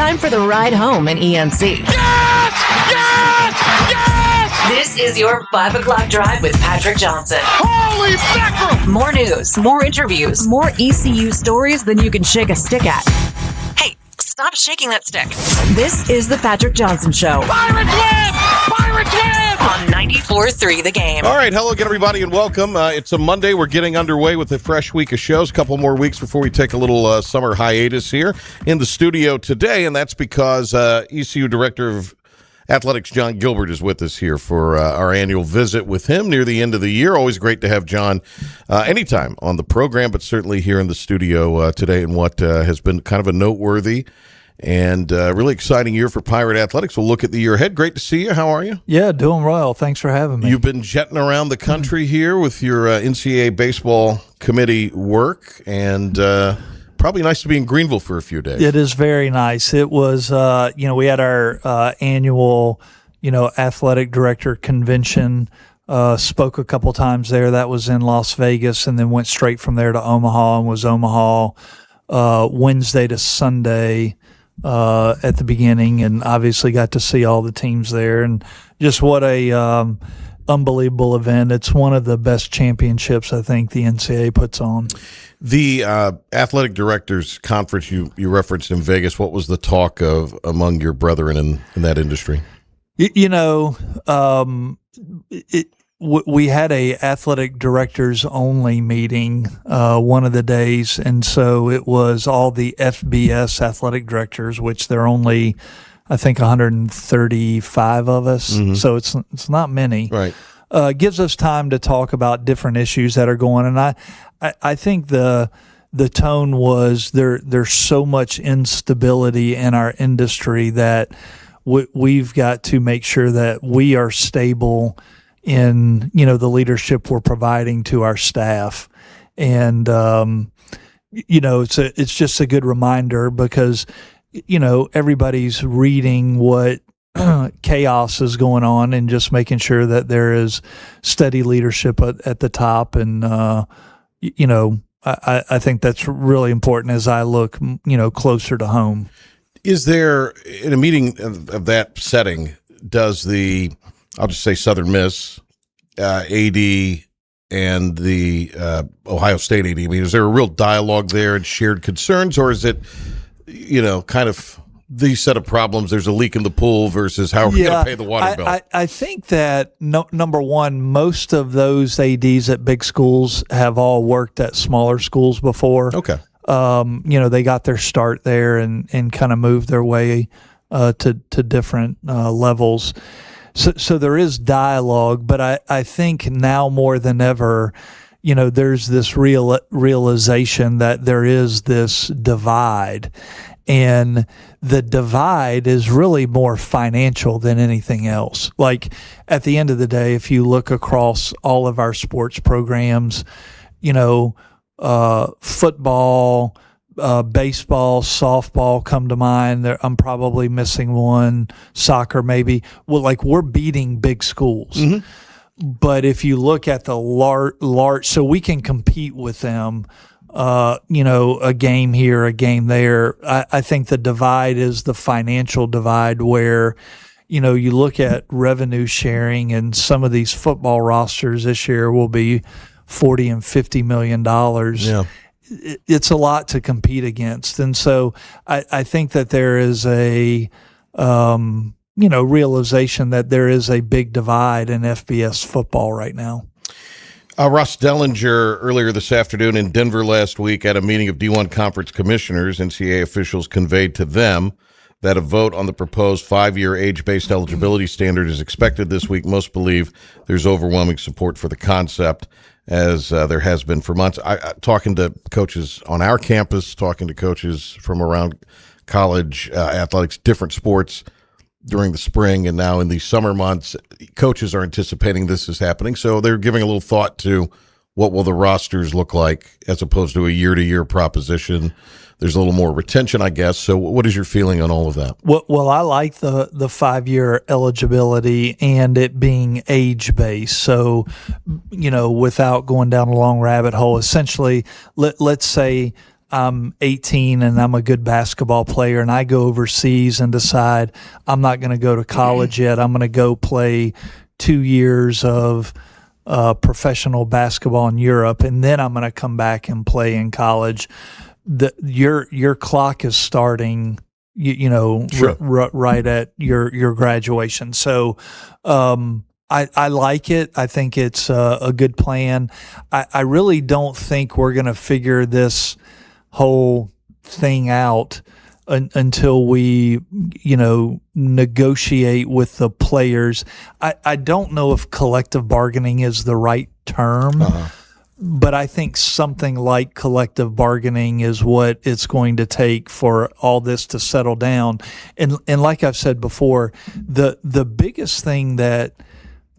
time for the ride home in ENC. Yes! Yes! Yes! This is your 5 o'clock drive with Patrick Johnson. Holy mackerel! More news, more interviews, more ECU stories than you can shake a stick at. Hey, stop shaking that stick. This is the Patrick Johnson Show. Pirates win! Pirates win! On 94.3 The Game. All right, hello again, everybody, and welcome. It's a Monday. We're getting underway with a fresh week of shows. A couple more weeks before we take a little summer hiatus here in the studio today, and that's because ECU Director of Athletics John Gilbert is with us here for our annual visit with him near the end of the year. Always great to have John anytime on the program, but certainly here in the studio today in what has been kind of a noteworthy and really exciting year for Pirate Athletics. We'll look at the year ahead. Great to see you. How are you? Yeah, doing well. Thanks for having me. You've been jetting around the country here with your NCAA baseball committee work, and probably nice to be in Greenville for a few days. It is very nice. It was, we had our annual, athletic director convention, spoke a couple times there. That was in Las Vegas, and then went straight from there to Omaha, and was Omaha Wednesday to Sunday at the beginning, and obviously got to see all the teams there. And just what a unbelievable event. It's one of the best championships I think the NCAA puts on. The athletic directors conference you referenced in Vegas, what was the talk of among your brethren in that industry? We had a athletic directors only meeting one of the days, and so it was all the FBS athletic directors, which there are only, I think, 135 of us, so it's not many. Right. Gives us time to talk about different issues that are going, and I think the tone was there's so much instability in our industry that we've got to make sure that we are stable in the leadership we're providing to our staff. And it's just a good reminder because everybody's reading what chaos is going on, and just making sure that there is steady leadership at the top. And I think that's really important as I look closer to home. Is there, in a meeting of that setting, does I'll just say Southern Miss AD and the Ohio State AD, I mean, is there a real dialogue there and shared concerns, or is it, kind of these set of problems, there's a leak in the pool versus how are we going to pay the water bill? I think that, number one, most of those ADs at big schools have all worked at smaller schools before. Okay. They got their start there and kind of moved their way to different levels. So there is dialogue, but I think now more than ever, there's this realization that there is this divide, and the divide is really more financial than anything else. Like, at the end of the day, if you look across all of our sports programs, football, baseball, softball come to mind. I'm probably missing one. Soccer, maybe. Well, we're beating big schools. Mm-hmm. But if you look at the large, so we can compete with them, a game here, a game there. I think the divide is the financial divide where, you look at revenue sharing, and some of these football rosters this year will be $40 and $50 million. Yeah. It's a lot to compete against. And so I think that there is a, realization that there is a big divide in FBS football right now. Ross Dellinger earlier this afternoon in Denver last week at a meeting of D1 Conference commissioners, NCAA officials conveyed to them that a vote on the proposed 5-year age-based eligibility standard is expected this week. Most believe there's overwhelming support for the concept, as there has been for months. Talking to coaches on our campus, talking to coaches from around college athletics, different sports during the spring and now in the summer months, coaches are anticipating this is happening. So they're giving a little thought to what will the rosters look like as opposed to a year-to-year proposition. There's a little more retention, I guess. So what is your feeling on all of that? Well, I like the 5-year eligibility and it being age-based. So, without going down a long rabbit hole, essentially, let's say I'm 18 and I'm a good basketball player and I go overseas and decide I'm not going to go to college yet. I'm going to go play 2 years of professional basketball in Europe, and then I'm going to come back and play in college. Your clock is starting, Sure. right at your graduation. So, I like it. I think it's a good plan. I really don't think we're going to figure this whole thing out until we, negotiate with the players. I don't know if collective bargaining is the right term, but I think something like collective bargaining is what it's going to take for all this to settle down. And like I've said before, the biggest thing that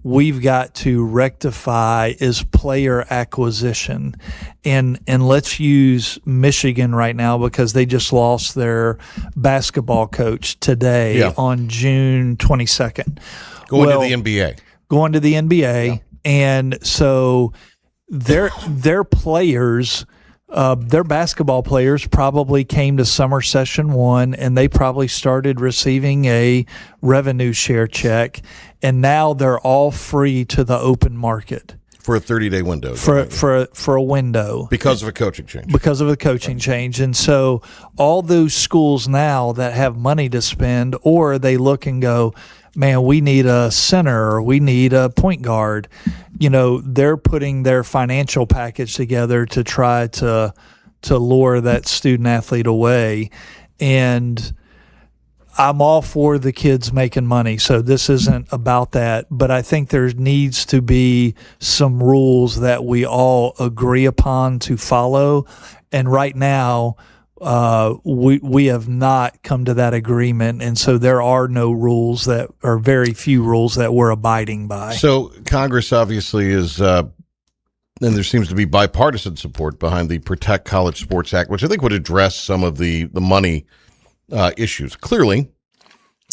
we've got to rectify is player acquisition. And let's use Michigan right now because they just lost their basketball coach today on June 22nd. Going to the NBA. Going to the NBA. Yeah. And so their players, their basketball players probably came to summer session 1 and they probably started receiving a revenue share check, and now they're all free to the open market For a 30-day window. For a window. Because of a coaching change. Because of a coaching change. And so all those schools now that have money to spend, or they look and go, man, we need a center, or we need a point guard. They're putting their financial package together to try to lure that student athlete away. And I'm all for the kids making money, so this isn't about that. But I think there needs to be some rules that we all agree upon to follow. And right now, we have not come to that agreement, and so there are no rules that are very few rules that we're abiding by. So Congress obviously is, and there seems to be bipartisan support behind the Protect College Sports Act, which I think would address some of the money issues. Clearly,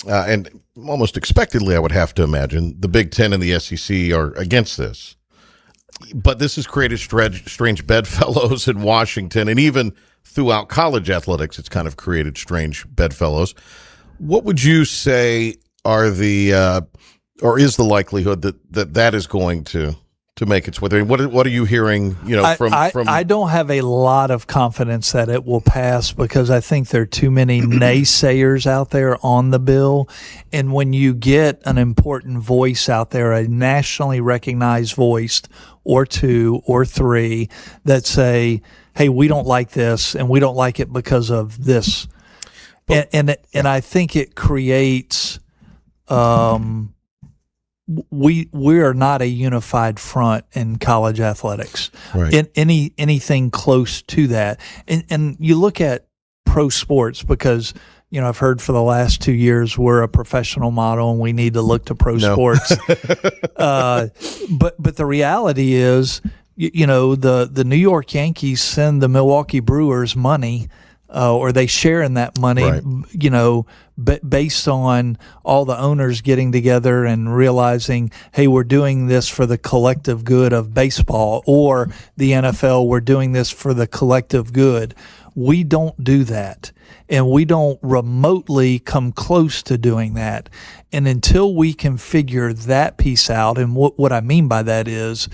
and almost expectedly, I would have to imagine, the Big Ten and the SEC are against this. But this has created strange bedfellows in Washington, and even throughout college athletics, it's kind of created strange bedfellows. What would you say are the or is the likelihood that is going to make its way there? What are you hearing? From I don't have a lot of confidence that it will pass because I think there are too many naysayers out there on the bill. And when you get an important voice out there, a nationally recognized voice, or 2 or 3 that say, hey, we don't like this and we don't like it because of this. And I think it creates, we are not a unified front in college athletics. Right. In anything close to that. And you look at pro sports because, I've heard for the last 2 years we're a professional model and we need to look to pro sports. But the reality is, the New York Yankees send the Milwaukee Brewers money, or they share in that money, right. Based on all the owners getting together and realizing, hey, we're doing this for the collective good of baseball, or the NFL, we're doing this for the collective good. We don't do that, and we don't remotely come close to doing that. And until we can figure that piece out, and what I mean by that is,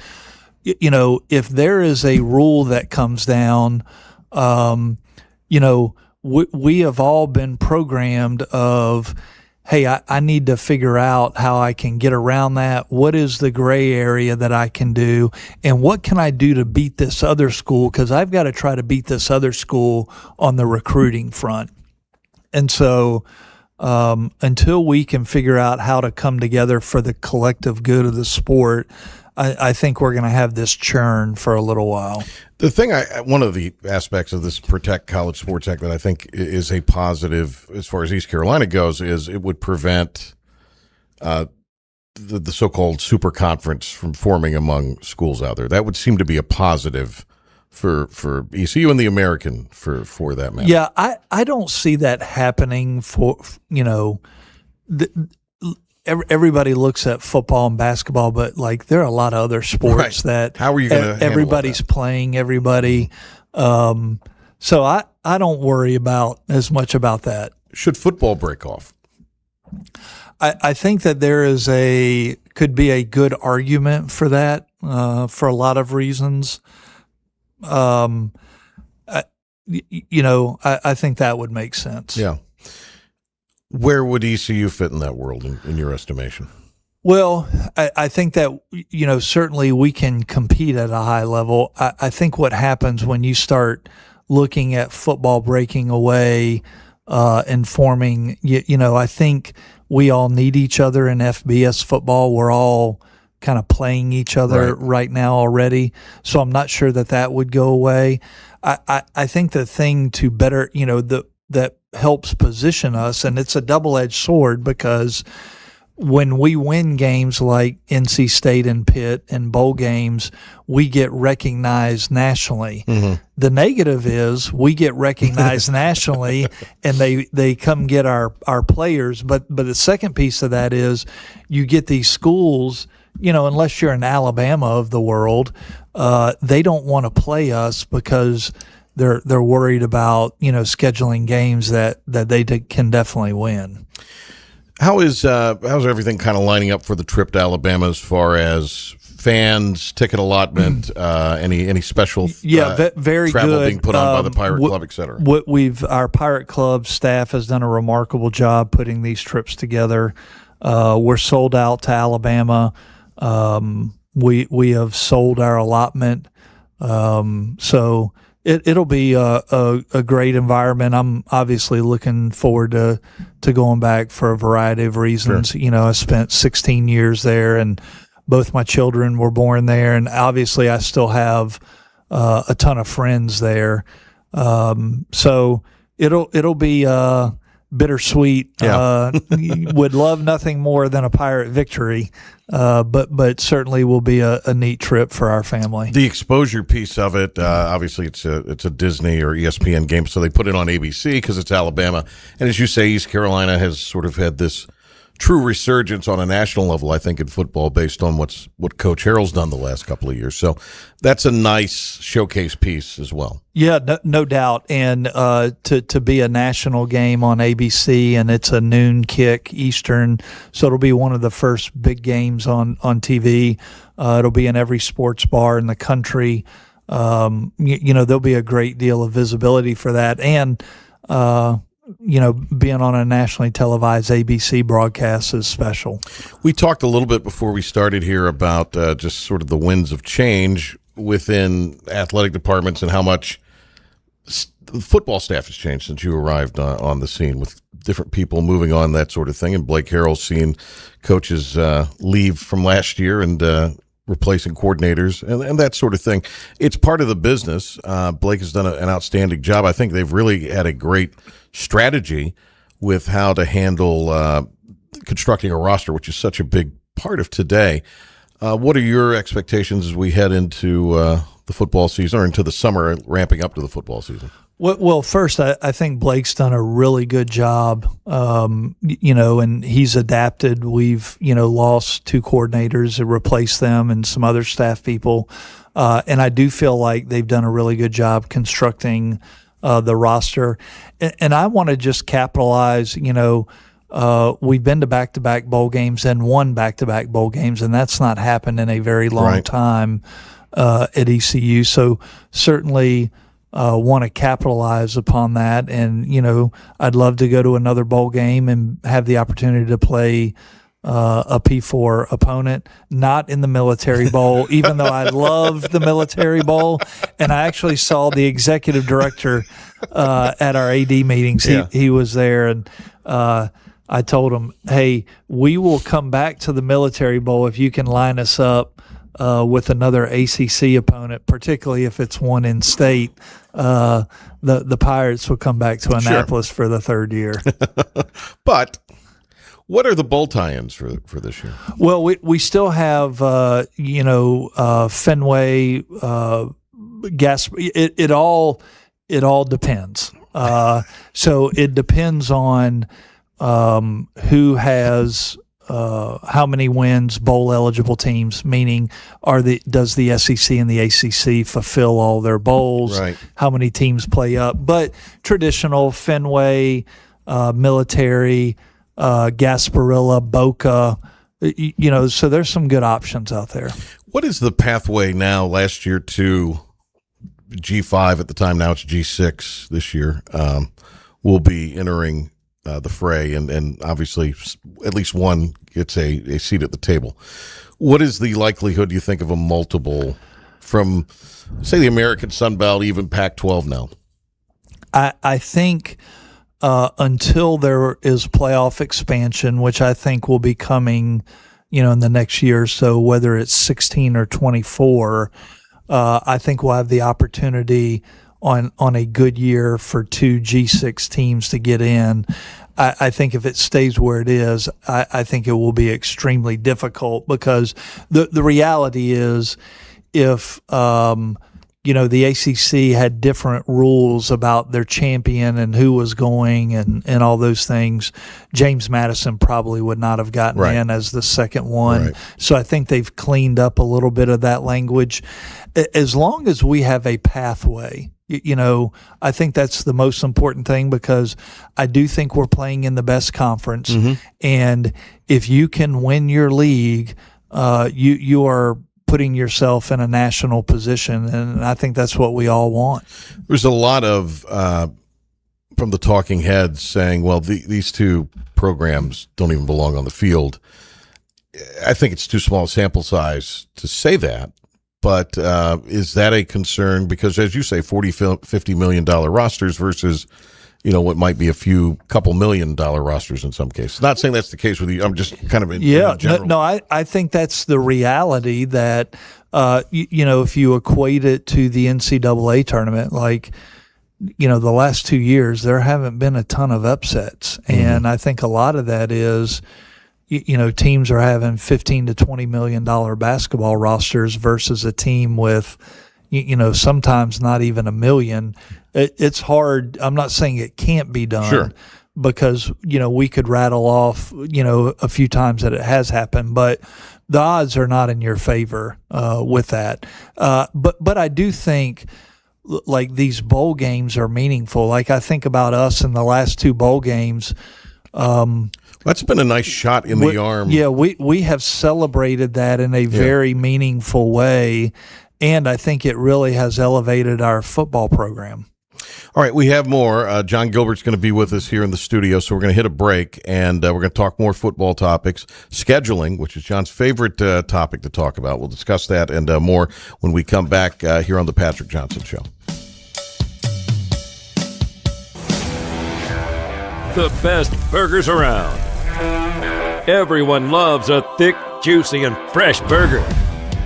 if there is a rule that comes down, we have all been programmed of, hey, I need to figure out how I can get around that. What is the gray area that I can do? And what can I do to beat this other school? Because I've got to try to beat this other school on the recruiting front. And so until we can figure out how to come together for the collective good of the sport, I think we're going to have this churn for a little while. The thing, one of the aspects of this Protect College Sports Act that I think is a positive as far as East Carolina goes is it would prevent the so-called super conference from forming among schools out there. That would seem to be a positive for ECU and the American for that matter. Yeah, I don't see that happening for, everybody looks at football and basketball, but there are a lot of other sports right. that how are you going to everybody's playing everybody. So I don't worry about as much about that. Should football break off? I think that there is could be a good argument for that for a lot of reasons. I think that would make sense. Yeah. Where would ECU fit in that world, in your estimation? Well, I think that, certainly we can compete at a high level. I think what happens when you start looking at football breaking away and forming, I think we all need each other in FBS football. We're all kind of playing each other right now already. So I'm not sure that would go away. I think the thing to better, that helps position us, and it's a double-edged sword, because when we win games like NC State and Pitt and bowl games, we get recognized nationally. Mm-hmm. The negative is we get recognized nationally, and they come get our players. But the second piece of that is you get these schools, unless you're an Alabama of the world, they don't want to play us because they're worried about scheduling games that they can definitely win. How's everything kind of lining up for the trip to Alabama as far as fans, ticket allotment, any special very travel good. being put on by the Pirate Club, et cetera? Our Pirate Club staff has done a remarkable job putting these trips together. We're sold out to Alabama. We have sold our allotment, so it'll be a great environment. I'm obviously looking forward to going back for a variety of reasons. Sure. I spent 16 years there, and both my children were born there, and obviously I still have a ton of friends there. So it'll be bittersweet. Yeah. Would love nothing more than a Pirate victory, but certainly will be a neat trip for our family. The exposure piece of it, obviously it's a Disney or ESPN game, so they put it on ABC because it's Alabama. And as you say, East Carolina has sort of had this true resurgence on a national level, I think, in football based on what Coach Harrell's done the last couple of years. So that's a nice showcase piece as well. Yeah, no doubt. And to be a national game on ABC, and it's a noon kick Eastern, so it'll be one of the first big games on TV. It'll be in every sports bar in the country. There'll be a great deal of visibility for that. And being on a nationally televised ABC broadcast is special. We talked a little bit before we started here about just sort of the winds of change within athletic departments and how much the football staff has changed since you arrived on the scene, with different people moving on, that sort of thing. And Blake Harrell's seen coaches leave from last year and replacing coordinators and that sort of thing. It's part of the business. Blake has done an outstanding job. I think they've really had a great strategy with how to handle constructing a roster, which is such a big part of today. What are your expectations as we head into the football season, or into the summer, ramping up to the football season? Well, first, I think Blake's done a really good job, and he's adapted. We've, lost two coordinators and replaced them and some other staff people. And I do feel like they've done a really good job constructing the roster. And I want to just capitalize, we've been to back-to-back bowl games and won back-to-back bowl games, and that's not happened in a very long time at ECU. So certainly want to capitalize upon that. And, I'd love to go to another bowl game and have the opportunity to play a P4 opponent, not in the Military Bowl, even though I love the Military Bowl. And I actually saw the executive director at our AD meetings. He was there, and I told him, hey, we will come back to the Military Bowl if you can line us up with another ACC opponent, particularly if it's one in state. The Pirates will come back to Annapolis for the third year. But what are the bowl tie-ins for this year? Well, we still have Fenway, gas. It all depends. So it depends on who has how many wins bowl eligible teams, meaning does the SEC and the ACC fulfill all their bowls? Right. How many teams play up? But traditional Fenway, military, Gasparilla, Boca, so there's some good options out there. What is the pathway now? Last year to G5 at the time. Now it's G6 this year. Will be entering the fray, and obviously at least one gets a seat at the table. What is the likelihood, you think, of a multiple from, say, the American Sun Belt, even Pac-12 now? I think until there is playoff expansion, which I think will be coming, in the next year or so, whether it's 16 or 24, I think we'll have the opportunity on a good year for 2 G6 teams to get in. I think if it stays where it is, I think it will be extremely difficult, because the reality is if the ACC had different rules about their champion and who was going and all those things, James Madison probably would not have gotten in as the second one. Right. So I think they've cleaned up a little bit of that language. As long as we have a pathway, I think that's the most important thing, because I do think we're playing in the best conference. Mm-hmm. And if you can win your league, you are putting yourself in a national position, and I think that's what we all want. There's a lot of from the talking heads saying, well, these two programs don't even belong on the field. I think it's too small a sample size to say that, but is that a concern? Because as you say, $50 million rosters versus what might be a couple $1 million rosters in some cases. Not saying that's the case with you. I'm just kind of in general. No, I think that's the reality that, if you equate it to the NCAA tournament, like, the last 2 years, there haven't been a ton of upsets. Mm-hmm. And I think a lot of that is, teams are having $15 to $20 million basketball rosters versus a team with, sometimes not even $1 million. It's hard. I'm not saying it can't be done. Sure. Because, we could rattle off, a few times that it has happened, but the odds are not in your favor with that. But I do think, like, these bowl games are meaningful. Like, I think about us in the last 2 bowl games. That's been a nice shot in the arm. Yeah, we have celebrated that in a very meaningful way, and I think it really has elevated our football program. All right, we have more. John Gilbert's going to be with us here in the studio, so we're going to hit a break, and we're going to talk more football topics. Scheduling, which is John's favorite topic to talk about. We'll discuss that and more when we come back here on The Patrick Johnson Show. The best burgers around. Everyone loves a thick, juicy, and fresh burger.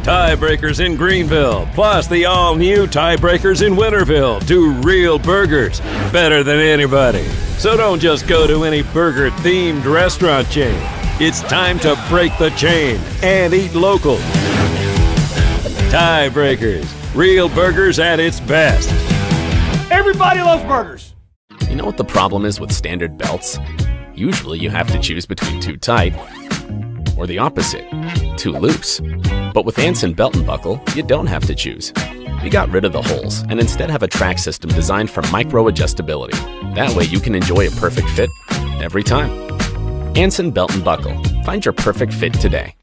Tiebreakers in Greenville, plus the all-new Tiebreakers in Winterville. Do real burgers better than anybody. So don't just go to any burger-themed restaurant chain. It's time to break the chain and eat local. Tiebreakers, real burgers at its best. Everybody loves burgers. You know what the problem is with standard belts? Usually you have to choose between too tight or the opposite, too loose. But with Anson Belt & Buckle, you don't have to choose. We got rid of the holes and instead have a track system designed for micro-adjustability. That way you can enjoy a perfect fit every time. Anson Belt & Buckle. Find your perfect fit today.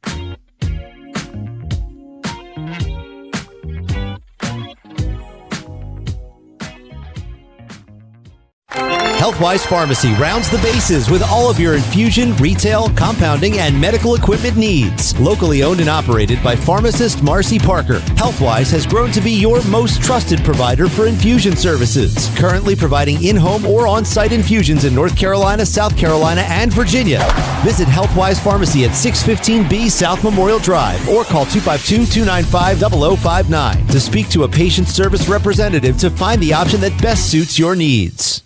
Healthwise Pharmacy rounds the bases with all of your infusion, retail, compounding, and medical equipment needs. Locally owned and operated by pharmacist Marcy Parker, Healthwise has grown to be your most trusted provider for infusion services. Currently providing in-home or on-site infusions in North Carolina, South Carolina, and Virginia. Visit Healthwise Pharmacy at 615B South Memorial Drive or call 252-295-0059 to speak to a patient service representative to find the option that best suits your needs.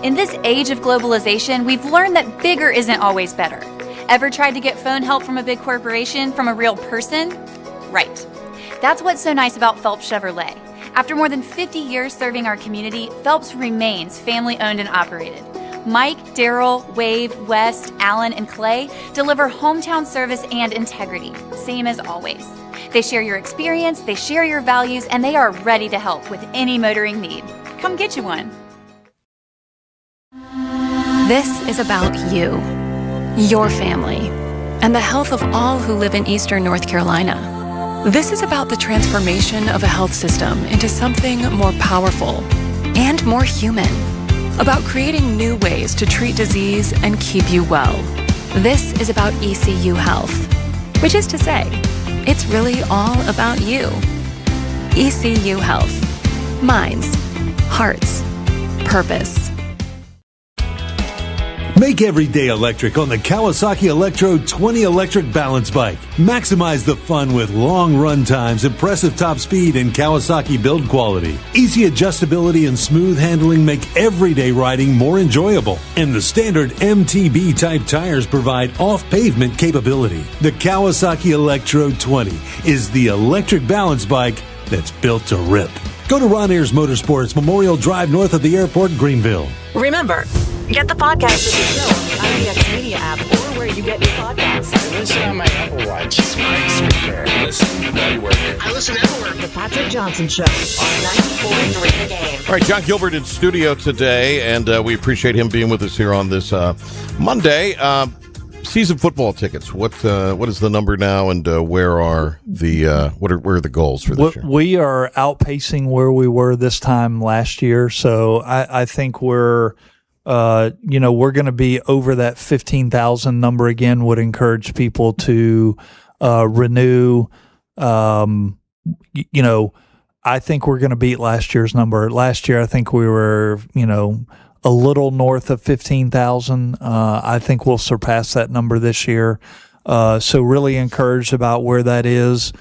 In this age of globalization, we've learned that bigger isn't always better. Ever tried to get phone help from a big corporation from a real person? Right. That's what's so nice about Phelps Chevrolet. After more than 50 years serving our community, Phelps remains family-owned and operated. Mike, Daryl, Wave, West, Alan, and Clay deliver hometown service and integrity, same as always. They share your experience, they share your values, and they are ready to help with any motoring need. Come get you one. This is about you, your family, and the health of all who live in Eastern North Carolina. This is about the transformation of a health system into something more powerful and more human, about creating new ways to treat disease and keep you well. This is about ECU Health, which is to say, it's really all about you. ECU Health. Minds, hearts, purpose. Make every day electric on the Kawasaki Electro 20 electric balance bike. Maximize the fun with long run times, impressive top speed, and Kawasaki build quality. Easy adjustability and smooth handling make everyday riding more enjoyable. And the standard MTB type tires provide off-pavement capability. The Kawasaki Electro 20 is the electric balance bike that's built to rip. Go to Ron Ayers Motorsports, Memorial Drive north of the airport, Greenville. Remember, get the podcast of the show on the X Media app or where you get your podcasts. I listen on my Apple Watch. Smart speaker. Listen while you work. I listen everywhere. The Patrick Johnson Show on 94.3 The Game. All right, John Gilbert in studio today, and we appreciate him being with us here on this Monday. Season football tickets. What is the number now, and where are the goals for this year? We are outpacing where we were this time last year, so I think we're going to be over that 15,000 number again. Would encourage people to renew. I think we're going to beat last year's number. Last year, I think we were, a little north of 15,000. I think we'll surpass that number this year. So really encouraged about where that is,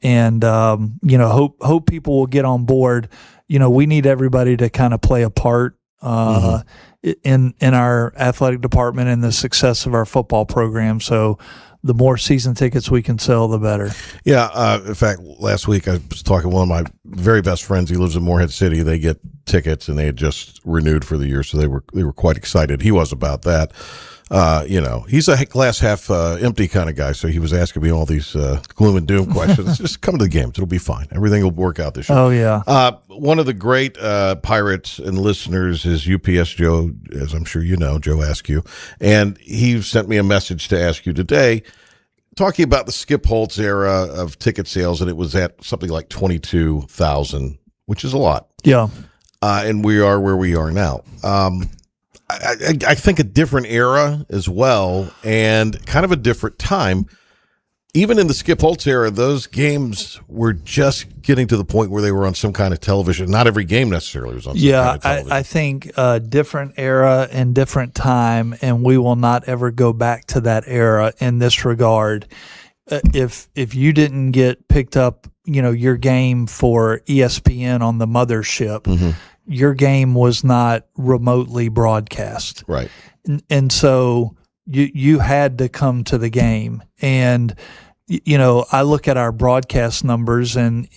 and hope people will get on board. We need everybody to kind of play a part in our athletic department and the success of our football program. So the more season tickets we can sell, the better. Yeah. In fact, last week I was talking to one of my very best friends. He lives in Morehead City. They get tickets, and they had just renewed for the year, so they were quite excited. He was about that. He's a glass half empty kind of guy, so he was asking me all these gloom and doom questions. Just come to the games; it'll be fine. Everything will work out this year. Oh yeah. One of the great Pirates and listeners is UPS Joe, as I'm sure you know, Joe Askew, and he sent me a message to ask you today, talking about the Skip Holtz era of ticket sales, and it was at something like 22,000, which is a lot. Yeah. And we are where we are now. I think a different era as well, and kind of a different time. Even in the Skip Holtz era, those games were just getting to the point where they were on some kind of television. Not every game necessarily was on some kind of television. I think different era and different time, and we will not ever go back to that era in this regard. If you didn't get picked up, your game for ESPN on the mothership, your game was not remotely broadcast. Right. And so you had to come to the game. And, I look at our broadcast numbers, and,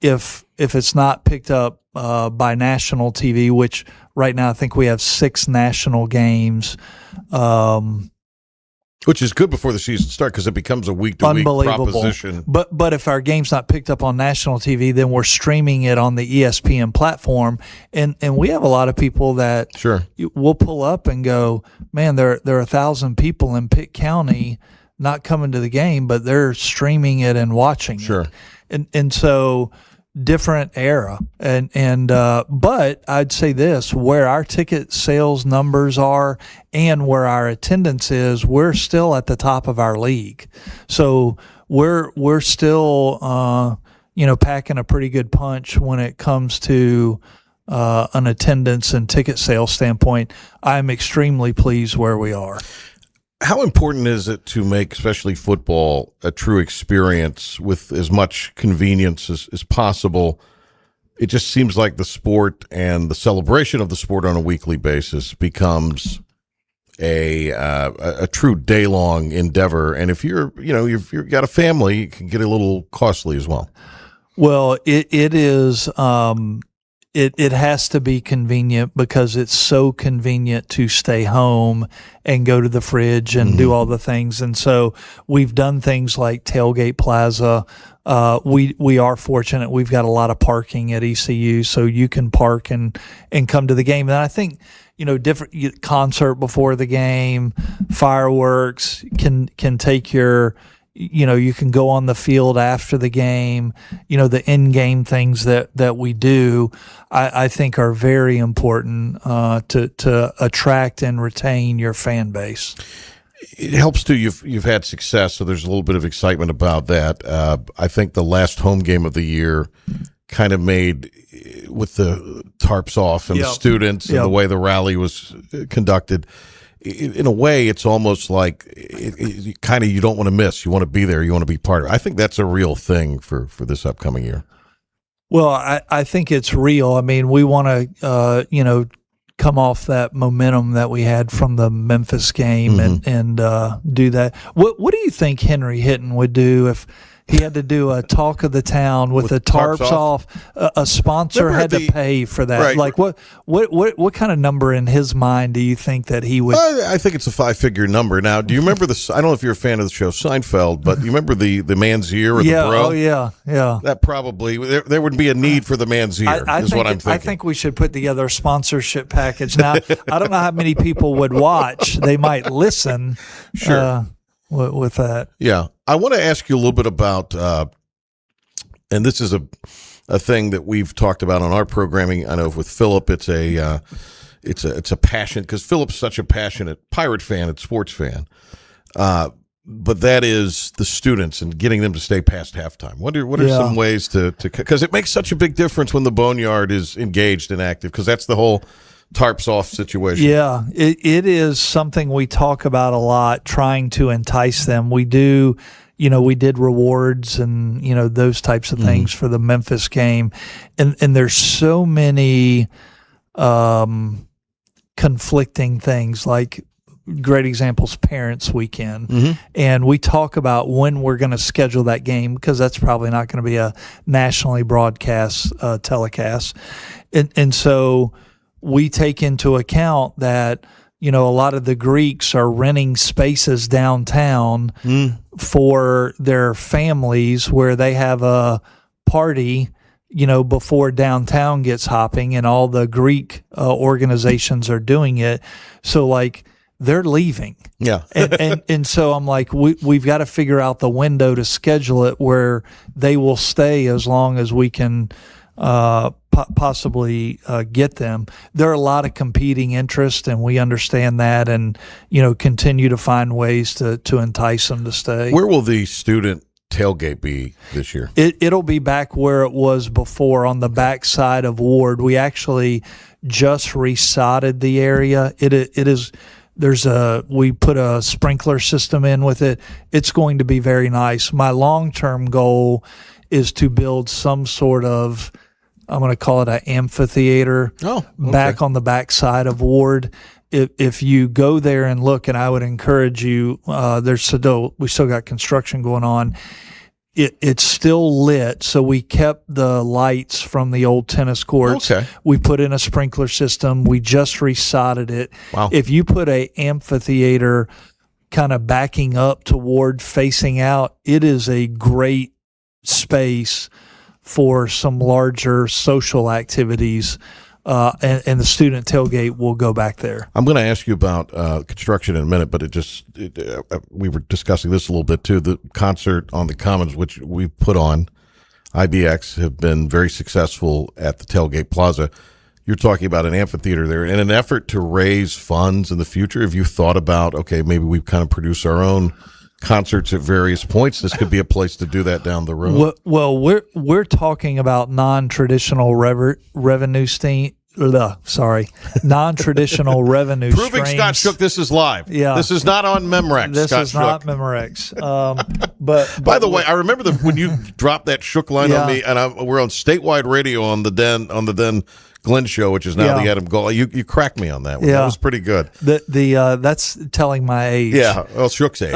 if it's not picked up by national TV, which right now I think we have 6 national games, which is good before the season starts, because it becomes a week-to-week proposition. But if our game's not picked up on national TV, then we're streaming it on the ESPN platform, and we have a lot of people that will pull up and go, man, there are 1,000 people in Pitt County not coming to the game, but they're streaming it and watching it. And so different era, but I'd say this: where our ticket sales numbers are and where our attendance is, we're still at the top of our league. So we're still packing a pretty good punch when it comes to an attendance and ticket sales standpoint. I'm extremely pleased where we are. How important is it to make, especially football, a true experience with as much convenience as possible? It just seems like the sport and the celebration of the sport on a weekly basis becomes a true day-long endeavor. And if you've got a family, it can get a little costly as well. Well, it is. it has to be convenient because it's so convenient to stay home and go to the fridge and do all the things. And so we've done things like Tailgate Plaza. We are fortunate. We've got a lot of parking at ECU, so you can park and come to the game. And I think, different concert before the game, fireworks can take your, you can go on the field after the game. The in-game things that we do, I think are very important to attract and retain your fan base. It helps too. You've had success, so there's a little bit of excitement about that. I think the last home game of the year kind of made, with the tarps off and the students and the way the rally was conducted. In a way, it's almost like you don't want to miss. You want to be there. You want to be part of it. I think that's a real thing for this upcoming year. Well, I think it's real. I mean, we want to, come off that momentum that we had from the Memphis game and do that. What do you think Henry Hitton would do if he had to do a talk of the town with the tarps off? A sponsor had to pay for that. Right. Like what kind of number in his mind do you think that he would? I think it's a 5-figure number. Now, do you remember this? I don't know if you're a fan of the show Seinfeld, but you remember the man's ear or the bro? Oh yeah. That probably there would be a need for the man's ear. Is what I'm thinking. I think we should put together a sponsorship package. Now, I don't know how many people would watch. They might listen. Sure. With that. Yeah. I want to ask you a little bit about, and this is a thing that we've talked about on our programming. I know with Philip, it's a passion, because Philip's such a passionate Pirate fan and sports fan. But that is the students and getting them to stay past halftime. What are some ways to, because it makes such a big difference when the Boneyard is engaged and active, because that's the whole tarps off situation. Yeah, it is something we talk about a lot, trying to entice them. We do, we did rewards and, those types of things for the Memphis game. And there's so many conflicting things, like great examples, Parents Weekend. And we talk about when we're going to schedule that game, because that's probably not going to be a nationally broadcast telecast. And so we take into account that, a lot of the Greeks are renting spaces downtown for their families, where they have a party, before downtown gets hopping, and all the Greek organizations are doing it. So like they're leaving. Yeah. and so I'm like, we've got to figure out the window to schedule it where they will stay as long as we can possibly get them. There are a lot of competing interests, and we understand that, and continue to find ways to entice them to stay. Where will the student tailgate be this year? It'll be back where it was before, on the back side of Ward. We actually just resodded the area. It is. We put a sprinkler system in with it. It's going to be very nice. My long-term goal is to build some sort of, I'm going to call it an amphitheater back on the back side of Ward. If you go there and look, and I would encourage you, we still got construction going on. It's still lit, so we kept the lights from the old tennis courts. Okay. We put in a sprinkler system. We just resodded it. Wow. If you put a amphitheater kind of backing up toward facing out, it is a great space for some larger social activities, and the student tailgate will go back there. I'm going to ask you about construction in a minute, but we were discussing this a little bit too. The concert on the Commons, which we put on, IBX, have been very successful at the Tailgate Plaza. You're talking about an amphitheater there. In an effort to raise funds in the future, have you thought about, okay, maybe we kind of produce our own concerts at various points? This could be a place to do that down the road. Well, we're talking about non-traditional revenue stream. Non-traditional revenue Proving streams. Scott Shook, this is live. Yeah. This is not on Memorex. This Scott is Shook. not Memorex. But By the way, I remember when you dropped that Shook line on me, and we're on statewide radio on the Den Glenn show, which is now the Adam Gold. You cracked me on that one. That was pretty good. That's telling my age. Yeah, well, Shook's age.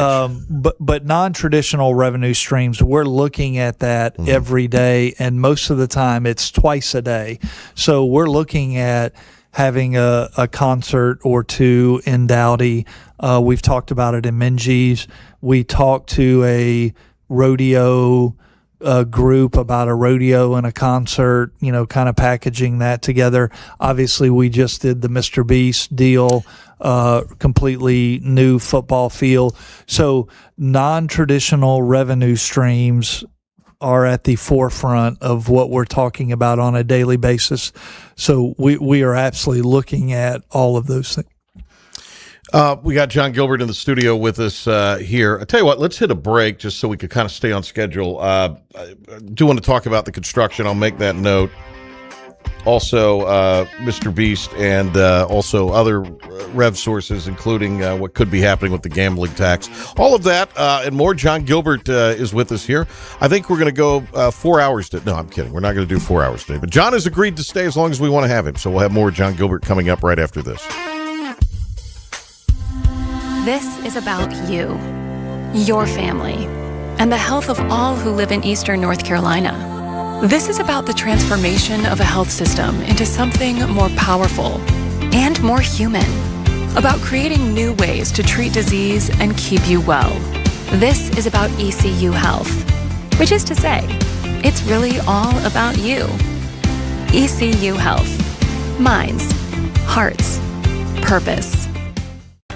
But non-traditional revenue streams, we're looking at that every day, and most of the time it's twice a day. So we're looking at having a concert or two in Dowdy. We've talked about it in Minji's. We talked to a rodeo group about a rodeo and a concert, kind of packaging that together. Obviously, we just did the Mr. Beast deal, completely new football field. So non-traditional revenue streams are at the forefront of what we're talking about on a daily basis. So we are absolutely looking at all of those things. We got John Gilbert in the studio with us here. I tell you what, let's hit a break just so we could kind of stay on schedule. I do want to talk about the construction. I'll make that note. Also, Mr. Beast and also other rev sources, including what could be happening with the gambling tax. All of that and more. John Gilbert is with us here. I think we're going to go 4 hours. No, I'm kidding. We're not going to do 4 hours today. But John has agreed to stay as long as we want to have him. So we'll have more John Gilbert coming up right after this. This is about you, your family, and the health of all who live in Eastern North Carolina. This is about the transformation of a health system into something more powerful and more human, about creating new ways to treat disease and keep you well. This is about ECU Health, which is to say, it's really all about you. ECU Health. Minds, hearts, purpose.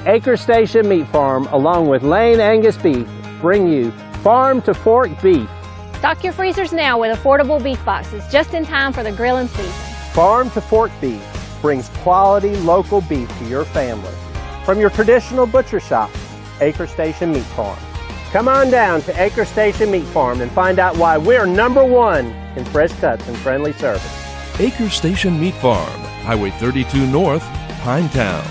Acre Station Meat Farm, along with Lane Angus Beef, bring you Farm to Fork Beef. Stock your freezers now with affordable beef boxes, just in time for the grilling season. Farm to Fork Beef brings quality local beef to your family. From your traditional butcher shop, Acre Station Meat Farm. Come on down to Acre Station Meat Farm and find out why we're #1 in fresh cuts and friendly service. Acre Station Meat Farm, Highway 32 North, Pinetown.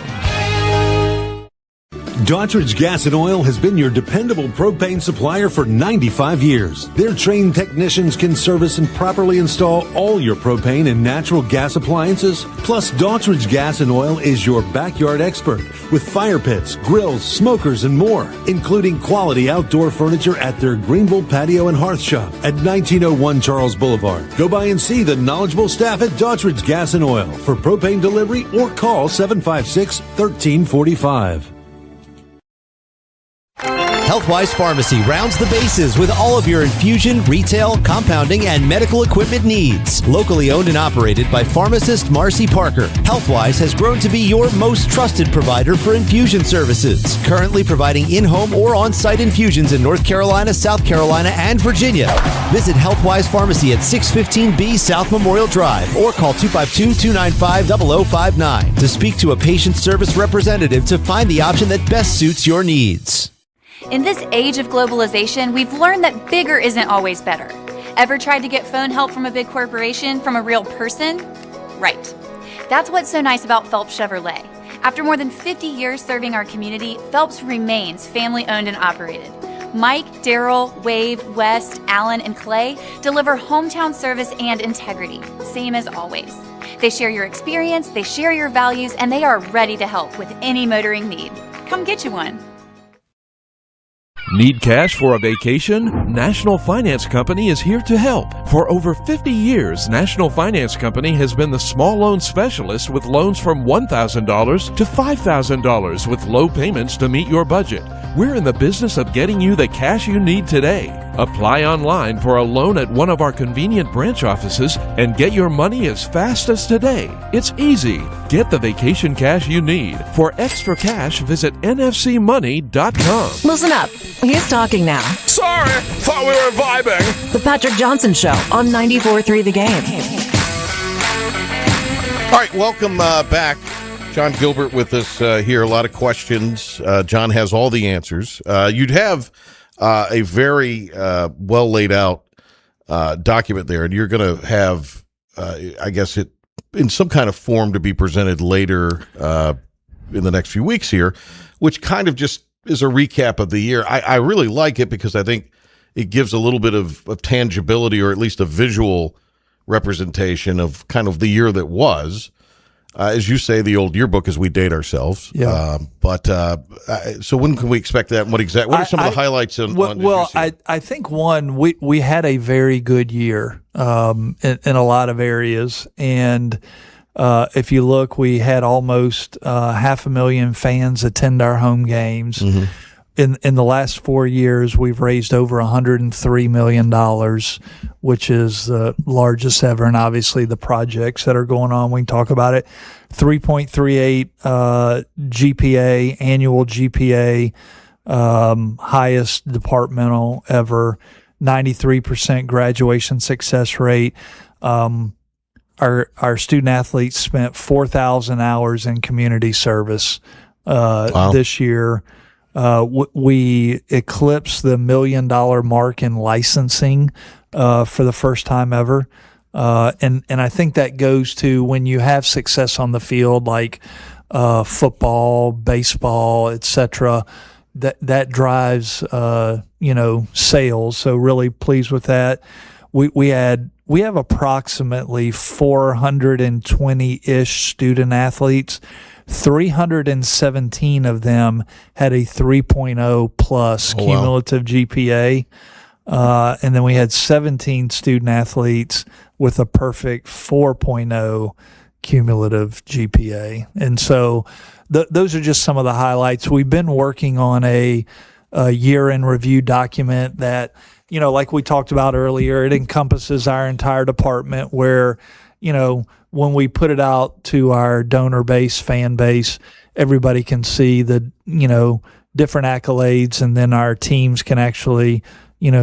Daughtridge Gas and Oil has been your dependable propane supplier for 95 years. Their trained technicians can service and properly install all your propane and natural gas appliances. Plus, Daughtridge Gas and Oil is your backyard expert with fire pits, grills, smokers, and more, including quality outdoor furniture at their Greenville Patio and Hearth Shop at 1901 Charles Boulevard. Go by and see the knowledgeable staff at Daughtridge Gas and Oil for propane delivery or call 756-1345. Healthwise Pharmacy rounds the bases with all of your infusion, retail, compounding, and medical equipment needs. Locally owned and operated by pharmacist Marcy Parker, Healthwise has grown to be your most trusted provider for infusion services. Currently providing in-home or on-site infusions in North Carolina, South Carolina, and Virginia. Visit Healthwise Pharmacy at 615B South Memorial Drive or call 252-295-0059 to speak to a patient service representative to find the option that best suits your needs. In this age of globalization, we've learned that bigger isn't always better. Ever tried to get phone help from a big corporation from a real person? Right. That's what's so nice about Phelps Chevrolet. After more than 50 years serving our community, Phelps remains family-owned and operated. Mike, Daryl, Wave, West, Alan, and Clay deliver hometown service and integrity, same as always. They share your experience, they share your values, and they are ready to help with any motoring need. Come get you one. Need cash for a vacation? National Finance Company is here to help. For over 50 years, National Finance Company has been the small loan specialist with loans from $1,000 to $5,000 with low payments to meet your budget. We're in the business of getting you the cash you need today. Apply online for a loan at one of our convenient branch offices and get your money as fast as today. It's easy. Get the vacation cash you need. For extra cash, visit nfcmoney.com. Listen up. He's talking now. Sorry, thought we were vibing. The Patrick Johnson Show on 94.3 The Game. All right, welcome back. John Gilbert with us here. A lot of questions. John has all the answers. You'd have a very well laid out document there, and you're going to have, I guess, it in some kind of form to be presented later in the next few weeks here, which kind of just is a recap of the year. I really like it because I think it gives a little bit of tangibility, or at least a visual representation of kind of the year that was. As you say, the old yearbook as we date ourselves. Yeah. So when can we expect that? What are some of the highlights? I think we had a very good year in a lot of areas, and if you look, we had almost 500,000 fans attend our home games. Mm-hmm. In the last 4 years, we've raised over $103 million, which is the largest ever. And obviously the projects that are going on, we can talk about it. 3.38 GPA, annual GPA, highest departmental ever, 93% graduation success rate. Our student athletes spent 4,000 hours in community service this year. We eclipsed the $1 million mark in licensing for the first time ever. And I think that goes to when you have success on the field, like football, baseball, etc. That drives sales. So really pleased with that. We have approximately 420-ish student athletes. 317 of them had a 3.0 plus cumulative GPA. And then we had 17 student athletes with a perfect 4.0 cumulative GPA. And so those are just some of the highlights. We've been working on a year-end review document that, like we talked about earlier, it encompasses our entire department where, when we put it out to our donor base, fan base, everybody can see the, different accolades, and then our teams can actually,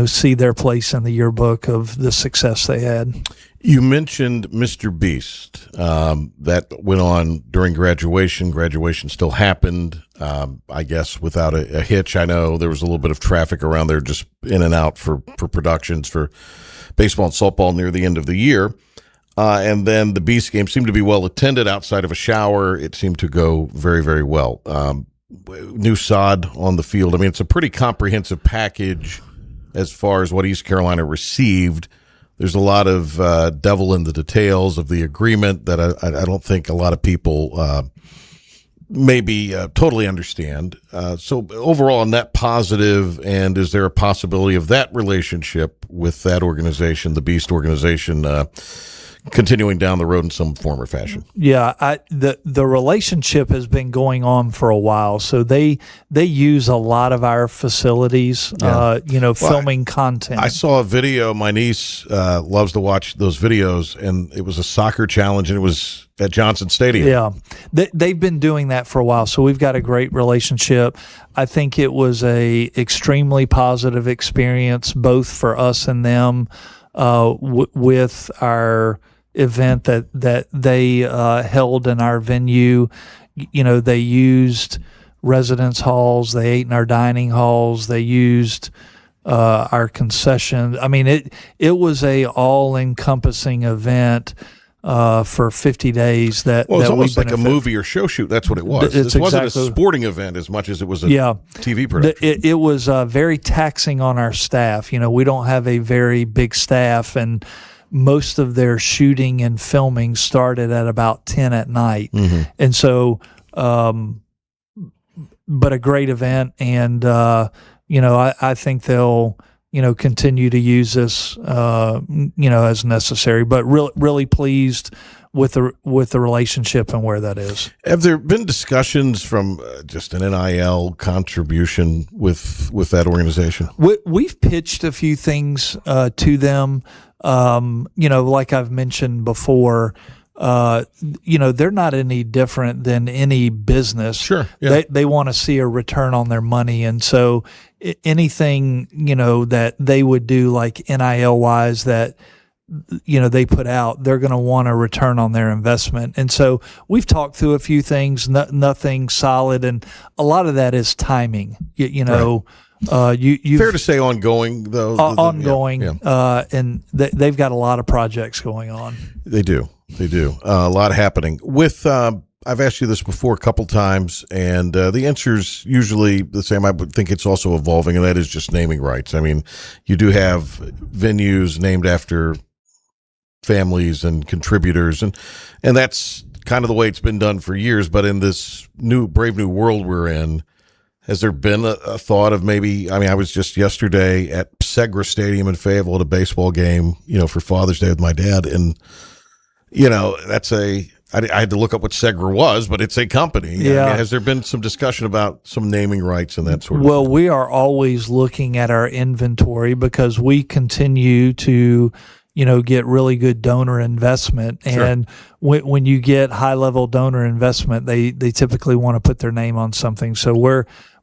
see their place in the yearbook of the success they had. You mentioned Mr. Beast. That went on during graduation. Graduation still happened, I guess, without a hitch. I know there was a little bit of traffic around there just in and out for productions for baseball and softball near the end of the year. And then the Beast game seemed to be well attended outside of a shower. It seemed to go very, very well. New sod on the field. I mean, it's a pretty comprehensive package as far as what East Carolina received. There's a lot of devil in the details of the agreement that I don't think a lot of people maybe totally understand. So overall, a net positive, and is there a possibility of that relationship with that organization, the Beast organization, continuing down the road in some form or fashion? Yeah, the relationship has been going on for a while. So they use a lot of our facilities, filming content. I saw a video. My niece loves to watch those videos, and it was a soccer challenge, and it was at Johnson Stadium. Yeah, they've been doing that for a while. So we've got a great relationship. I think it was a extremely positive experience, both for us and them, with our event that they held in our venue. They used residence halls, they ate in our dining halls, they used our concessions. I mean, it was a all-encompassing event for 50 days. That it's that almost like a movie or show shoot. That's what it was. This wasn't a sporting event as much as it was a TV production. It was very taxing on our staff. We don't have a very big staff, and most of their shooting and filming started at about 10 at night. Mm-hmm. And so, but a great event. And, I think they'll, continue to use this, as necessary, but really pleased with the relationship and where that is. Have there been discussions from just an NIL contribution with that organization? We've pitched a few things to them. Like I've mentioned before, they're not any different than any business. Sure. Yeah. They want to see a return on their money. And so anything, that they would do, like NIL wise, that, they put out, they're going to want a return on their investment. And so we've talked through a few things, nothing solid. And a lot of that is timing, Right. Fair to say ongoing, though. Ongoing, yeah. And they've got a lot of projects going on. They do. A lot happening. With I've asked you this before a couple times, and the answer's usually the same. I would think it's also evolving, and that is just naming rights. I mean, you do have venues named after families and contributors, and that's kind of the way it's been done for years. But in this brave new world we're in, has there been a thought of maybe? I mean, I was just yesterday at Segra Stadium in Fayetteville at a baseball game, for Father's Day with my dad, and that's I had to look up what Segra was, but it's a company. Yeah. I mean, has there been some discussion about some naming rights and that sort of Well, thing? we are always looking at our inventory because we continue to, get really good donor investment. Sure. And when you get high-level donor investment, they typically want to put their name on something. So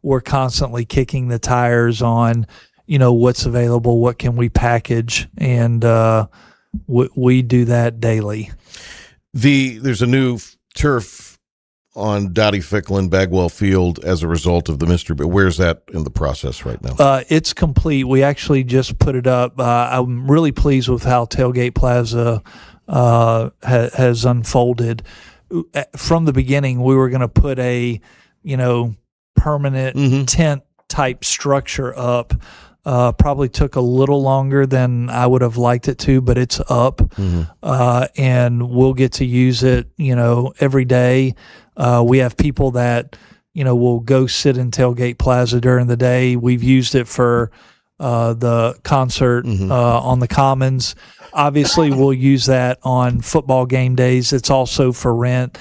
we're constantly kicking the tires on, what's available, what can we package, and we do that daily. There's a new turf on Dottie Ficklin Bagwell Field as a result of the mystery, but where's that in the process right now? It's complete. We actually just put it up. I'm really pleased with how Tailgate Plaza has unfolded. From the beginning, we were going to put a permanent tent type structure up. Probably took a little longer than I would have liked it to, but it's up, and we'll get to use it, every day. We have people that, will go sit in Tailgate Plaza during the day. We've used it for the concert on the Commons. Obviously, we'll use that on football game days. It's also for rent,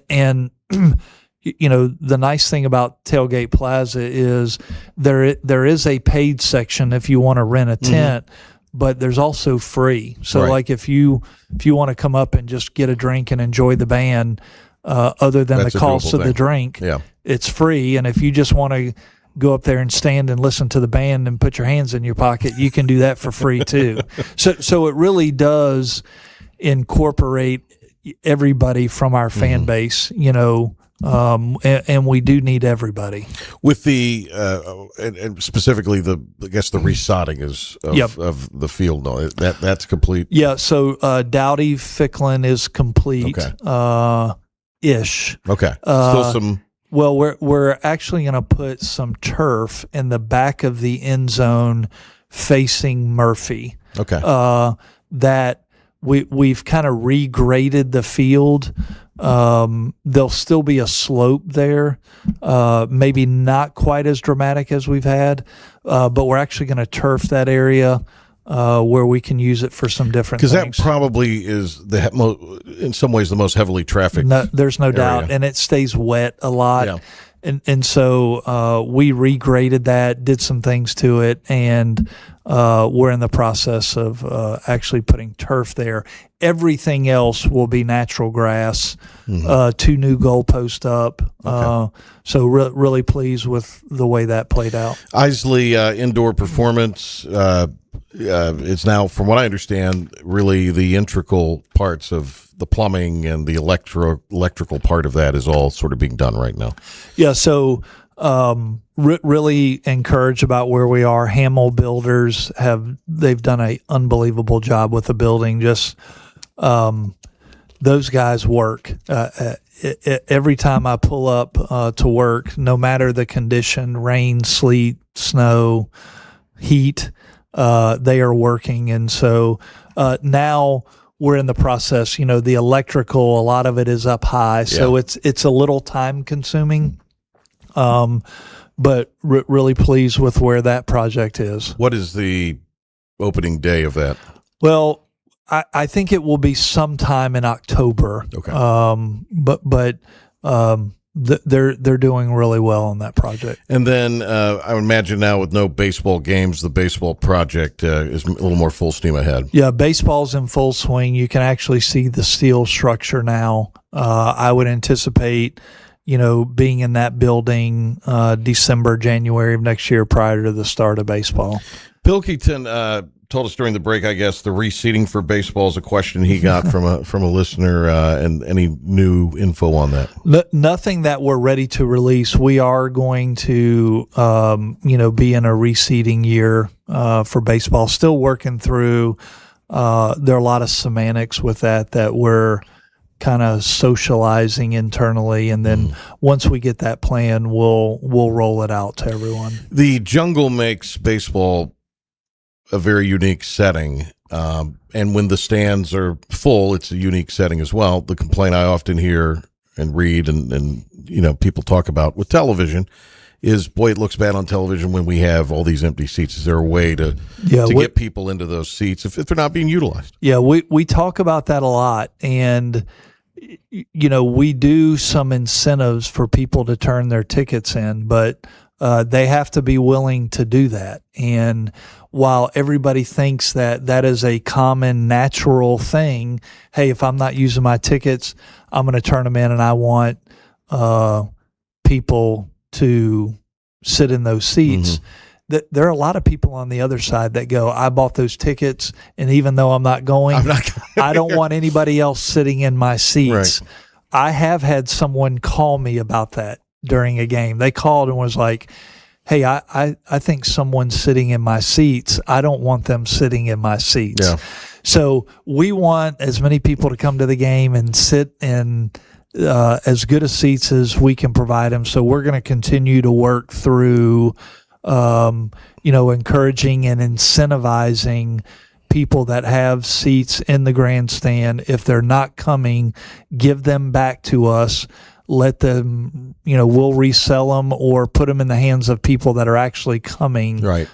and the nice thing about Tailgate Plaza is there is a paid section if you want to rent a tent, but there's also free. So Right. like if you want to come up and just get a drink and enjoy the band, other than That's the a cost doable of the thing. drink, Yeah. it's free. And if you just want to go up there and stand and listen to the band and put your hands in your pocket, you can do that for free too. So it really does incorporate everybody from our fan base, and we do need everybody. With the and specifically the resodding of the field. No, that's complete. Yeah. So Dowdy Ficklin is complete. Okay. Ish. Okay. Still some. Well, we're actually going to put some turf in the back of the end zone facing Murphy. Okay. That we've kind of regraded the field. There'll still be a slope there, maybe not quite as dramatic as we've had, but we're actually going to turf that area where we can use it for some different things. Because that probably is in some ways the most heavily trafficked. No, there's no area. doubt, and it stays wet a lot. Yeah. And so we regraded that, did some things to it, and we're in the process of actually putting turf there. Everything else will be natural grass, 2 new goalposts up. Okay. So really pleased with the way that played out. Isley Indoor Performance is now, from what I understand, really the integral parts of the plumbing and the electrical part of that is all sort of being done right now. Yeah, so really encouraged about where we are. Hamill Builders they've done an unbelievable job with the building. Just those guys work. Every time I pull up to work, no matter the condition, rain, sleet, snow, heat, they are working. And so now we're in the process, the electrical, a lot of it is up high. So it's a little time consuming, but really pleased with where that project is. What is the opening day of that? Well, I think it will be sometime in October. Okay. But they're doing really well on that project. And then I would imagine now with no baseball games, the baseball project is a little more full steam ahead. Yeah, baseball's in full swing. You can actually see the steel structure now. I would anticipate, being in that building December, January of next year prior to the start of baseball. Pilkington told us during the break, I guess, the reseating for baseball is a question he got from a listener, and any new info on that? Nothing that we're ready to release. We are going to, be in a reseeding year for baseball. Still working through. There are a lot of semantics with that we're kind of socializing internally, and then once we get that plan, we'll roll it out to everyone. The jungle makes baseball a very unique setting. And when the stands are full, it's a unique setting as well. The complaint I often hear and read and people talk about with television is, boy, it looks bad on television when we have all these empty seats. Is there a way to get people into those seats if they're not being utilized? Yeah, we talk about that a lot, and we do some incentives for people to turn their tickets in, but they have to be willing to do that. And while everybody thinks that is a common, natural thing, hey, if I'm not using my tickets, I'm going to turn them in, and I want people to sit in those seats. There are a lot of people on the other side that go, I bought those tickets, and even though I'm not going, I don't want anybody else sitting in my seats. Right. I have had someone call me about that during a game. They called and was like, hey, I think someone's sitting in my seats. I don't want them sitting in my seats. Yeah. So we want as many people to come to the game and sit in as good a seats as we can provide them. So we're going to continue to work through, encouraging and incentivizing people that have seats in the grandstand. If they're not coming, give them back to us. Let them, we'll resell them or put them in the hands of people that are actually coming to the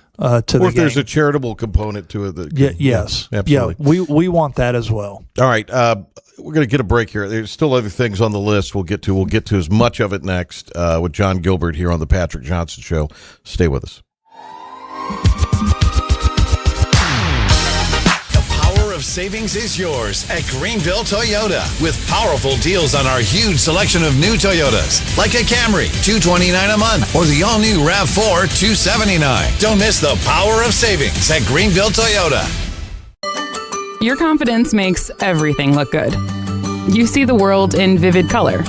game. Or if there's a charitable component to it. Yes. Absolutely. Yeah, we want that as well. All right. We're going to get a break here. There's still other things on the list we'll get to. We'll get to as much of it next with John Gilbert here on the Patrick Johnson Show. Stay with us. Of savings is yours at Greenville Toyota with powerful deals on our huge selection of new Toyotas, like a Camry, $229 a month, or the all-new RAV4, $279. Don't miss the power of savings at Greenville Toyota. Your confidence makes everything look good. You see the world in vivid color,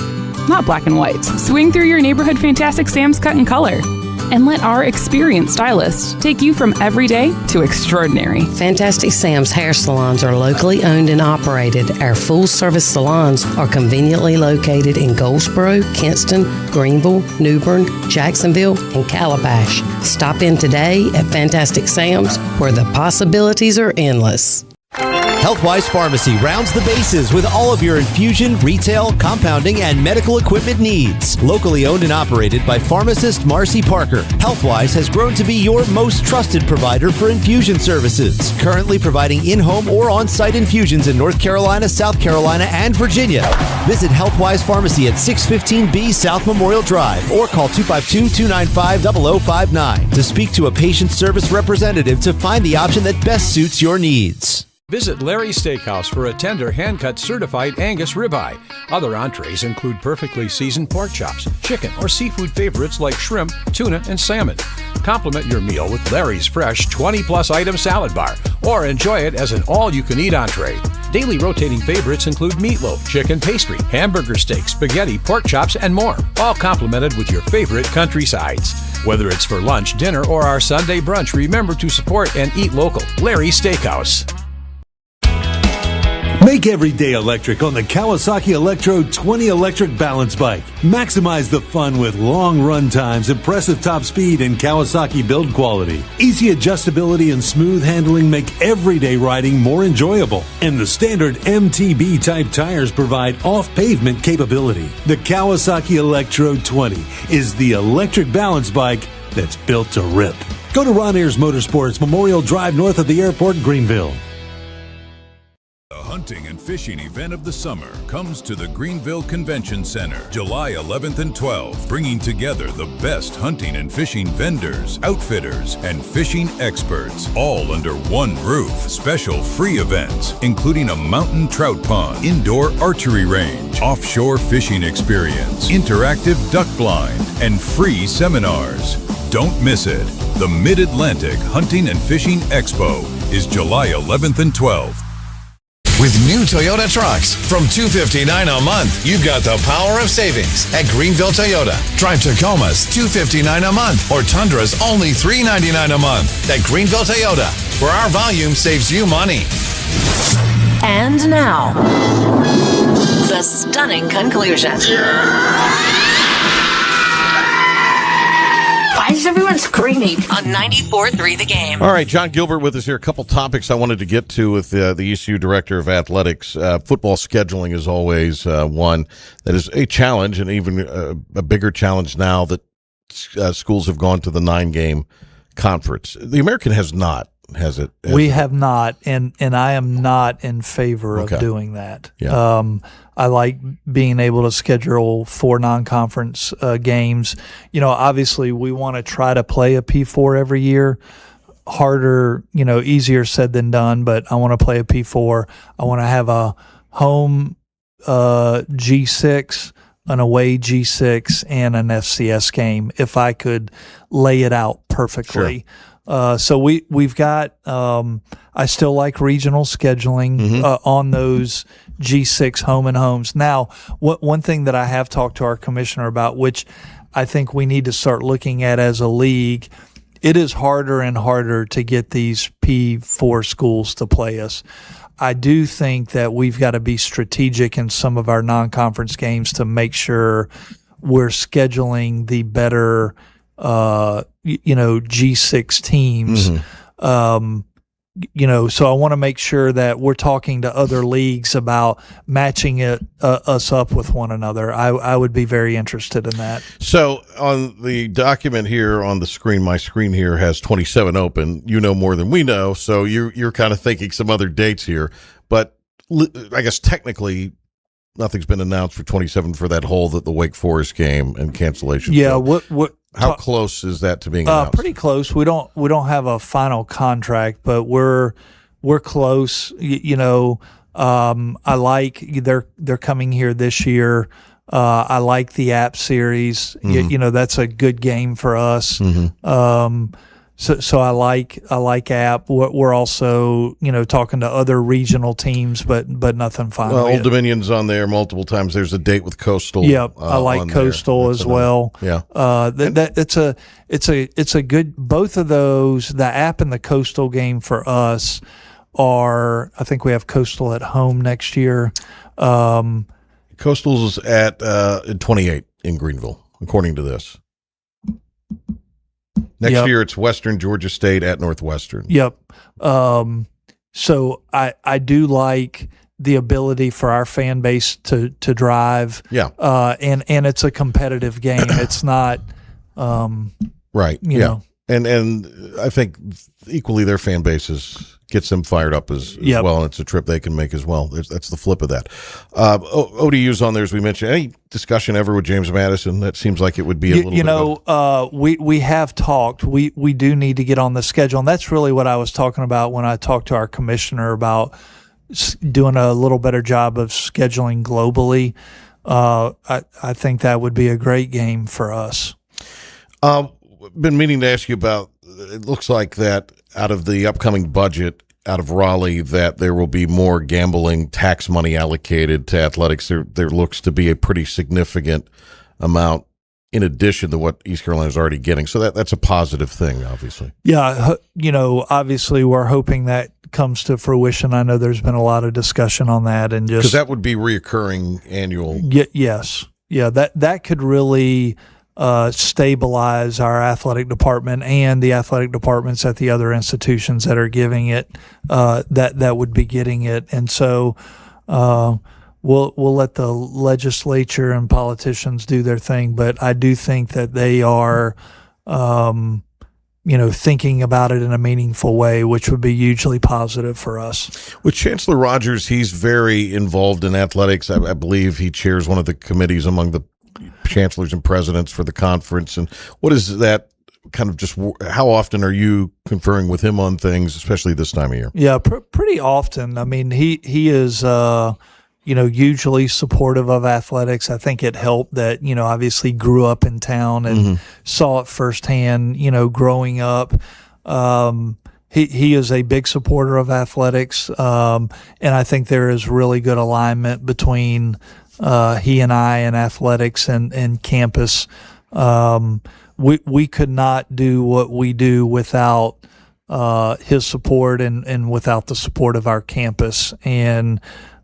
not black and white. Swing through your neighborhood Fantastic Sam's cut in color. And let our experienced stylists take you from everyday to extraordinary. Fantastic Sam's hair salons are locally owned and operated. Our full-service salons are conveniently located in Goldsboro, Kinston, Greenville, New Bern, Jacksonville, and Calabash. Stop in today at Fantastic Sam's, where the possibilities are endless. Healthwise Pharmacy rounds the bases with all of your infusion, retail, compounding, and medical equipment needs. Locally owned and operated by pharmacist Marcy Parker, Healthwise has grown to be your most trusted provider for infusion services. Currently providing in-home or on-site infusions in North Carolina, South Carolina, and Virginia. Visit Healthwise Pharmacy at 615B South Memorial Drive or call 252-295-0059 to speak to a patient service representative to find the option that best suits your needs. Visit Larry's Steakhouse for a tender, hand-cut certified Angus ribeye. Other entrees include perfectly seasoned pork chops, chicken, or seafood favorites like shrimp, tuna, and salmon. Complement your meal with Larry's fresh 20-plus item salad bar, or enjoy it as an all-you-can-eat entree. Daily rotating favorites include meatloaf, chicken pastry, hamburger steak, spaghetti, pork chops, and more, all complemented with your favorite country sides. Whether it's for lunch, dinner, or our Sunday brunch, remember to support and eat local. Larry's Steakhouse. Make every day electric on the Kawasaki Electro 20 electric balance bike. Maximize the fun with long run times, impressive top speed, and Kawasaki build quality. Easy adjustability and smooth handling make everyday riding more enjoyable. And the standard MTB type tires provide off-pavement capability. The Kawasaki Electro 20 is the electric balance bike that's built to rip. Go to Ron Ayers Motorsports, Memorial Drive north of the airport, Greenville. The hunting and fishing event of the summer comes to the Greenville Convention Center, July 11th and 12th, bringing together the best hunting and fishing vendors, outfitters, and fishing experts, all under one roof. Special free events, including a mountain trout pond, indoor archery range, offshore fishing experience, interactive duck blind, and free seminars. Don't miss it. The Mid-Atlantic Hunting and Fishing Expo is July 11th and 12th. With new Toyota trucks from $259 a month, you've got the power of savings at Greenville Toyota. Drive Tacomas $259 a month or Tundras only $399 a month at Greenville Toyota, where our volume saves you money. And now, the stunning conclusion. I is everyone screaming? On 94.3 The Game. All right, John Gilbert with us here. A couple topics I wanted to get to with the ECU Director of Athletics. Football scheduling is always one that is a challenge, and even a bigger challenge now that schools have gone to the 9-game conference. The American has not, has it? We have not, and I am not in favor of doing that. Yeah. I like being able to schedule 4 non-conference games. You know, obviously we want to try to play a P4 every year. Harder, easier said than done, but I want to play a P4. I want to have a home G6, an away G6, and an FCS game if I could lay it out perfectly. Sure. So we've got I still like regional scheduling on those G6 home and homes. Now, one thing that I have talked to our commissioner about, which I think we need to start looking at as a league, it is harder and harder to get these P4 schools to play us. I do think that we've got to be strategic in some of our non-conference games to make sure we're scheduling the better G6 teams. So I want to make sure that we're talking to other leagues about matching us up with one another. I would be very interested in that. So on the document here on the screen, my screen here has 27 open. You know more than we know, so you're kind of thinking some other dates here. But I guess technically nothing's been announced for 27 for that whole the Wake Forest game and cancellation. Yeah, how close is that to being announced? Pretty close. We don't have a final contract, but we're close. I like they're coming here this year. I like the app series. That's a good game for us. So I like app. We're also talking to other regional teams, but nothing final. Well, Old yet. Dominion's on there multiple times. There's a date with Coastal. Yep, I like Coastal as well. Yeah, it's a good. Both of those, the app and the Coastal game for us are. I think we have Coastal at home next year. Coastal's at 28 in Greenville, according to this. Next year, it's Western Georgia State at Northwestern. Yep. So I do like the ability for our fan base to drive. Yeah. And it's a competitive game. It's not. Right. You know. And I think equally their fan bases gets them fired up as well, and it's a trip they can make as well. That's the flip of that. ODU's on there, as we mentioned. Any discussion ever with James Madison? That seems like it would be a little bit we have talked. We do need to get on the schedule, and that's really what I was talking about when I talked to our commissioner about doing a little better job of scheduling globally. I think that would be a great game for us. Been meaning to ask you about, it looks like that out of the upcoming budget out of Raleigh, that there will be more gambling tax money allocated to athletics. There looks to be a pretty significant amount in addition to what East Carolina is already getting. So that's a positive thing, obviously. Yeah. Obviously we're hoping that comes to fruition. I know there's been a lot of discussion on that, and just, 'cause that would be reoccurring annual. Yes. Yeah. That could really, stabilize our athletic department and the athletic departments at the other institutions that are giving it, that would be getting it. And so, we'll let the legislature and politicians do their thing, but I do think that they are, thinking about it in a meaningful way, which would be hugely positive for us. With Chancellor Rogers, he's very involved in athletics. I believe he chairs one of the committees among the chancellors and presidents for the conference. And what is that kind of, just how often are you conferring with him on things, especially this time of year? Yeah, pretty often. I mean, he is, hugely supportive of athletics. I think it helped that, obviously grew up in town and saw it firsthand, growing up. He is a big supporter of athletics. And I think there is really good alignment between he and I and athletics and campus. We could not do what we do without his support and without the support of our campus. And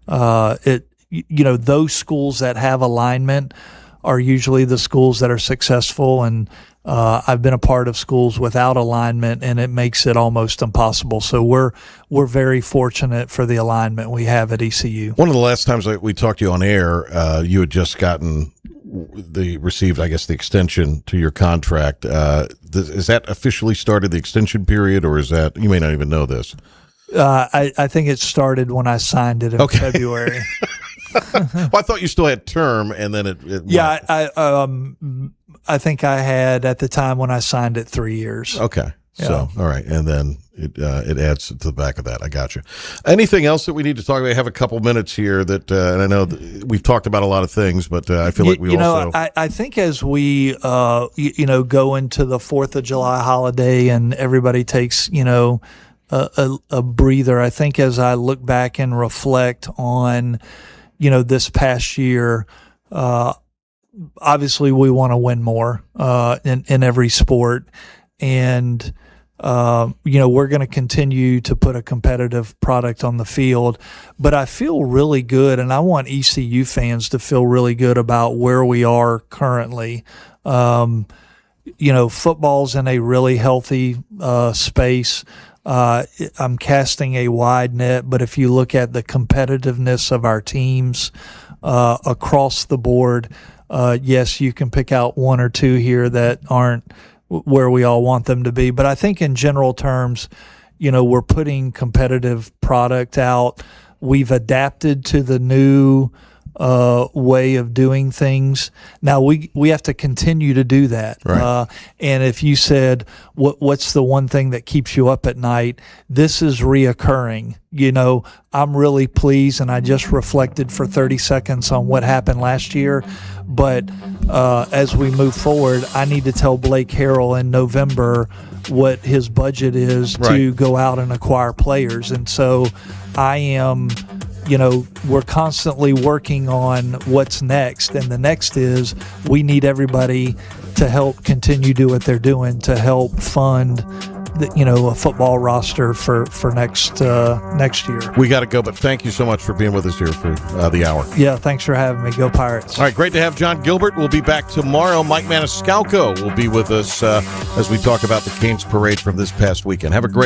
those schools that have alignment are usually the schools that are successful. And I've been a part of schools without alignment, and it makes it almost impossible. So we're very fortunate for the alignment we have at ECU. One of the last times we talked to you on air, you had just received, I guess, the extension to your contract. Is that officially started the extension period, or is that, you may not even know this? I think it started when I signed it in February. Well, I thought you still had term, and then it I think I had, at the time when I signed it, 3 years. Okay. Yeah. So, all right. And then it adds to the back of that. I got you. Anything else that we need to talk about? I have a couple minutes here that, and I know that we've talked about a lot of things, but I feel like I think as we, go into the 4th of July holiday and everybody takes, a breather, I think as I look back and reflect on, this past year, obviously we want to win more in every sport, and we're going to continue to put a competitive product on the field. But I feel really good, and I want ECU fans to feel really good about where we are currently. Football's in a really healthy space. I'm casting a wide net, but if you look at the competitiveness of our teams across the board, yes, you can pick out one or two here that aren't where we all want them to be. But I think in general terms, we're putting competitive product out. We've adapted to the new way of doing things. Now we have to continue to do that. Right. And if you said, what's the one thing that keeps you up at night? This is reoccurring. I'm really pleased, and I just reflected for 30 seconds on what happened last year. But as we move forward, I need to tell Blake Harrell in November what his budget is to go out and acquire players. And so I am, we're constantly working on what's next. And the next is we need everybody to help continue do what they're doing to help fund a football roster for next year. We got to go, but thank you so much for being with us here for the hour. Yeah, thanks for having me. Go Pirates. All right, great to have John Gilbert. We'll be back tomorrow. Mike Maniscalco will be with us as we talk about the Canes parade from this past weekend. Have a great